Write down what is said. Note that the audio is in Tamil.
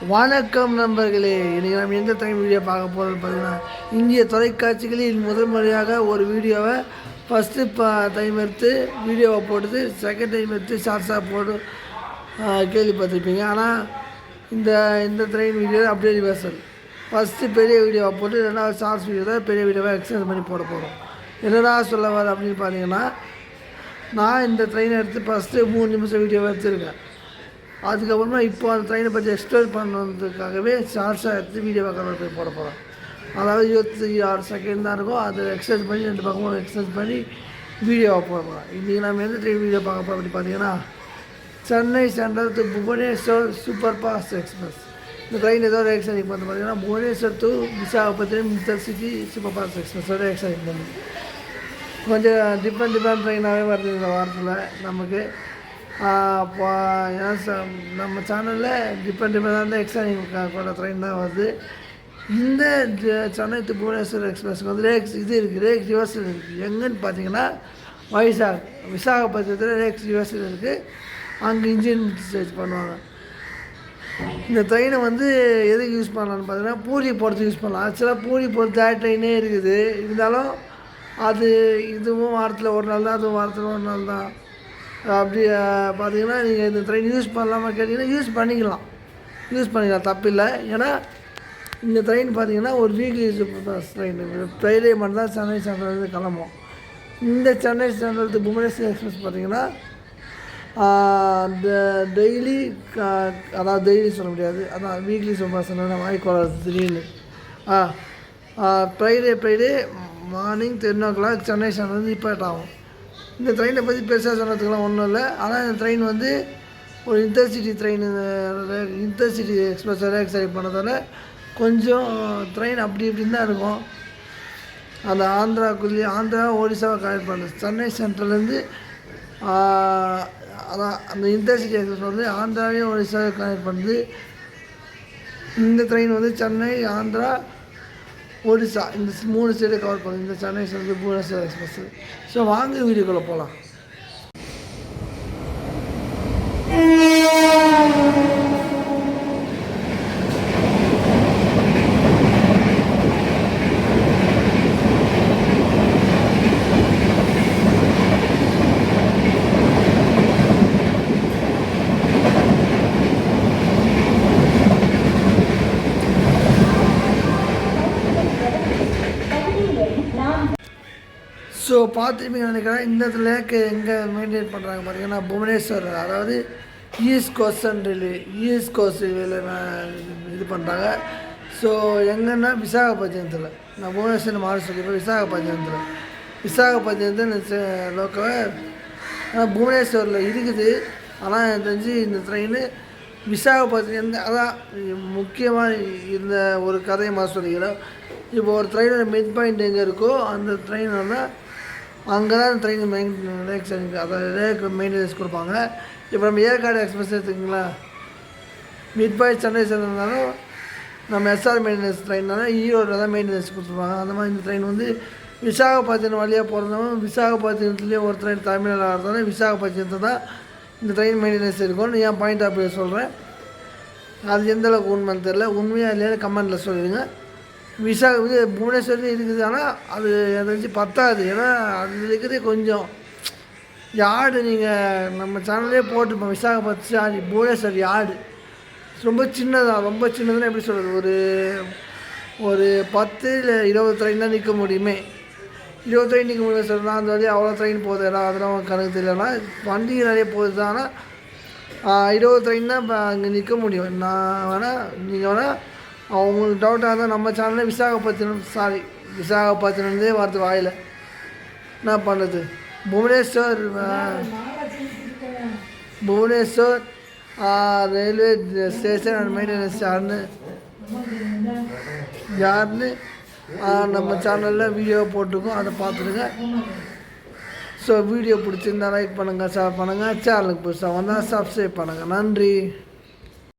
வணக்கம் நண்பர்களே, இன்றைக்கி நம்ம எந்த டைம் வீடியோ பார்க்க போகிறோம்னு பார்த்தீங்கன்னா, இந்திய தொலைக்காட்சிகளில் முதல் முறையாக ஒரு வீடியோவை ஃபஸ்ட்டு டைம் எடுத்து வீடியோவை போட்டு செகண்ட் டைம் எடுத்து ஷார்ட்ஸாக போட்டு கேள்விப்பட்டிருப்பீங்க. ஆனால் இந்த ட்ரெயின் வீடியோ அப்படியே ரிவர்சல். ஃபஸ்ட்டு பெரிய வீடியோவை போட்டு ரெண்டாவது ஷார்ட்ஸ் வீடியோ தான் பெரிய வீடியோவை எக்ஸ்டெண்ட் பண்ணி போட போகிறோம். என்னடா சொல்ல வர அப்படின்னு பார்த்தீங்கன்னா, நான் இந்த ட்ரெயினை எடுத்து ஃபஸ்ட்டு 3 நிமிஷம் வீடியோவை எடுத்துருக்கேன். அதுக்கப்புறமா இப்போ அந்த ட்ரெயினை பற்றி எக்ஸ்பிளைன் பண்ணுறதுக்காகவே ஷார்ட்ஸாக எடுத்து வீடியோவை கவர் பண்ணி போட போகிறோம். அதாவது 26 செகண்ட் தான் இருக்கும். அதை எக்ஸ்டெண்ட் பண்ணி 2 பக்கமும் எக்ஸ்டெண்ட் பண்ணி வீடியோவை போட போகிறோம். இன்றைக்கி நம்ம எந்த ட்ரெயின் வீடியோ பார்க்க போகிறோம் அப்படி பார்த்தீங்கன்னா, Chennai central to Bhubaneswar super fast express. இந்த ட்ரெயின் ஏதோ எக்ஸ்டெண்ட் பண்ணி பார்த்தீங்கன்னா, Bhubaneswar to Visakhapatnam intercity super fast எக்ஸ்பிரஸோட எக்ஸ்டெண்ட் பண்ணி கொஞ்சம் டிஃப்ரெண்ட் ட்ரெயினாகவே வருது இந்த வாரத்தில் நமக்கு. நம்ம சேனலில் டிஃப்ரெண்ட் எக்ஸ்ட்ரா கூட ட்ரெயின் தான் வருது. இந்த சென்னை டு புவனேஸ்வர் எக்ஸ்பிரஸ்க்கு வந்து இது இருக்குது, ரேக்ஸ் ரிவர்சல் இருக்குது. எங்கன்னு பார்த்தீங்கன்னா விசாகப்பட்டினத்தில் ரேக்ஸ் ரிவர்சல் இருக்குது. அங்கே இன்ஜின் சேஞ்ச் பண்ணுவாங்க. இந்த ட்ரெயினை வந்து எதுக்கு யூஸ் பண்ணலான்னு பார்த்தீங்கன்னா, பூரி போகிறதுக்கு யூஸ் பண்ணலாம். ஆக்சுவலாக பூரி போகிறது ட்ரெயினே இருக்குது. இருந்தாலும் அது இதுவும் வாரத்தில் ஒரு நாள் தான், அதுவும் வாரத்தில் ஒரு நாள் தான். அப்படி பார்த்தீங்கன்னா, நீங்கள் இந்த ட்ரெயின் யூஸ் பண்ணலாமா கேட்டிங்கன்னா யூஸ் பண்ணிக்கலாம், தப்பில்லை. ஏன்னா இந்த ட்ரெயின் பார்த்தீங்கன்னா ஒரு weekly super fast train. Friday மட்டும் தான் சென்னை சென்ட்ரல்லேருந்து கிளம்பும். இந்த Chennai central to Bhubaneswar express பார்த்தீங்கன்னா டெய்லி, அதாவது டெய்லி சொல்ல முடியாது, அதான் வீக்லி சூப்பர் ஃபாஸ்ட் வாய்க்கு திடீர்னு Friday morning 10 o'clock Chennai central ரிப்பேர்ட் ஆகும். இந்த ட்ரெயினை பற்றி பெருசாக சொன்னதுக்கெலாம் ஒன்றும் இல்லை. ஆனால் இந்த ட்ரெயின் வந்து ஒரு இன்டர்சிட்டி எக்ஸ்பிரஸ் எக்ஸைட் பண்ணதால் கொஞ்சம் ட்ரெயின் அப்படி இப்படின்னு தான் இருக்கும். அந்த ஆந்திரா ஒடிசாவை கனெக்ட் பண்ணுது. சென்னை சென்ட்ரல்லேருந்து அதான் அந்த இன்டர்சிட்டி எக்ஸ்பிரஸ் வந்து ஆந்திராவையும் ஒடிசாவை கனெக்ட் பண்ணுது. இந்த ட்ரெயின் வந்து சென்னை, ஆந்திரா, ஒடிசா இந்த 3 ஸ்டேட்டை கவர் பண்ணுது இந்த Chennai central Bhubaneswar express. So வாங்க வீடியோக்குள்ளே போகலாம். ஸோ பார்த்துருப்பீங்க நினைக்கிறேன். இந்த லேக்கு எங்கே மெயின்டைன் பண்ணுறாங்க பார்த்தீங்கன்னா, புவனேஸ்வர், அதாவது ஈஸ்ட் கோஸ்ட் ரயில்வேல இது பண்ணுறாங்க. ஸோ எங்கன்னா விசாகப்பட்டினத்தில், நான் புவனேஸ்வர் மாறி சொல்லியிருப்பேன், விசாகப்பட்டினத்தில் லோக்கல் புவனேஸ்வரில் இருக்குது. ஆனால் எனக்கு தெரிஞ்சு இந்த ட்ரெயின் விசாகப்பட்டினம், அதான் முக்கியமாக இந்த ஒரு கதையை மாதிரி சொல்லிக்கிறோம். இப்போ ஒரு ட்ரெயினோட மிட் பாயிண்ட் எங்கே இருக்கோ அந்த ட்ரெயினோட அங்கே தான் ட்ரெயின் அதாவது மெயின்டெனன்ஸ் கொடுப்பாங்க. இப்போ நம்ம ஏற்காடு எக்ஸ்பிரஸ் எடுத்துக்கிங்களா, மிட் பாயிண்ட் சென்னை சென்ட்ரல்னாலும் நம்ம எஸ்ஆர் மெயின்டெனன்ஸ் ட்ரெயின்னாலும் ஈரோடில் தான் மெயின்டெனன்ஸ் கொடுத்துருப்பாங்க. அந்த மாதிரி இந்த ட்ரெயின் வந்து விசாகப்பட்டினம் வழியாக போகிறதுனாலும் விசாகப்பட்டினத்துலேயே ஒரு ட்ரெயின் தமிழ்நாடு ஆகிறதால விசாகப்பட்டினத்தை தான் இந்த ட்ரெயின் மெயின்டெனன்ஸ் இருக்கும்னு என் பாயிண்ட் ஆஃப் வியூ சொல்கிறேன். அது எந்தளவுக்கு உண்மைன்னு தெரில, உண்மையாக இல்லையா கமெண்ட்டில் சொல்லிடுங்க. புவனேஸ்வரில் இருக்குது. ஆனால் அது எனக்கு பத்தாது. ஏன்னா அது இருக்கிறதே கொஞ்சம் யார்டு, நீங்கள் நம்ம சேனல்லே போட்டுப்போம். விசாகப்பட்டினம் புவனேஸ்வர் யார்டு ரொம்ப சின்னதுன்னு எப்படி சொல்கிறது, ஒரு 10 இல்லை 20 ட்ரெயின் தான் நிற்க முடியுமே. 20 ட்ரெயின் நிற்க முடியும் சொல்லலாம். அந்த வழியாக அவ்வளோ ட்ரெயின் போகுது. அதெல்லாம் கணக்கு தெரியலன்னா வண்டிகள் நிறைய போகுது தான். ஆனால் 20 ட்ரெயின் தான் இப்போ அங்கே நிற்க முடியும். நீங்கள் வேணால் அவங்களுக்கு டவுட்டாக இருந்தால் நம்ம சேனலில் விசாகப்பட்டினம்லேருந்தே வரது வாயில் என்ன பண்ணுறது. Bhubaneswar railway station and maintenance யாருன்னு நம்ம சேனலில் வீடியோ போட்டிருக்கோம், அதை பார்த்துருங்க. ஸோ வீடியோ பிடிச்சிருந்தா லைக் பண்ணுங்கள், ஷேர் பண்ணுங்கள். சேனலுக்கு புதுசாக வந்தால் சப்ஸ்கிரைப் பண்ணுங்கள். நன்றி.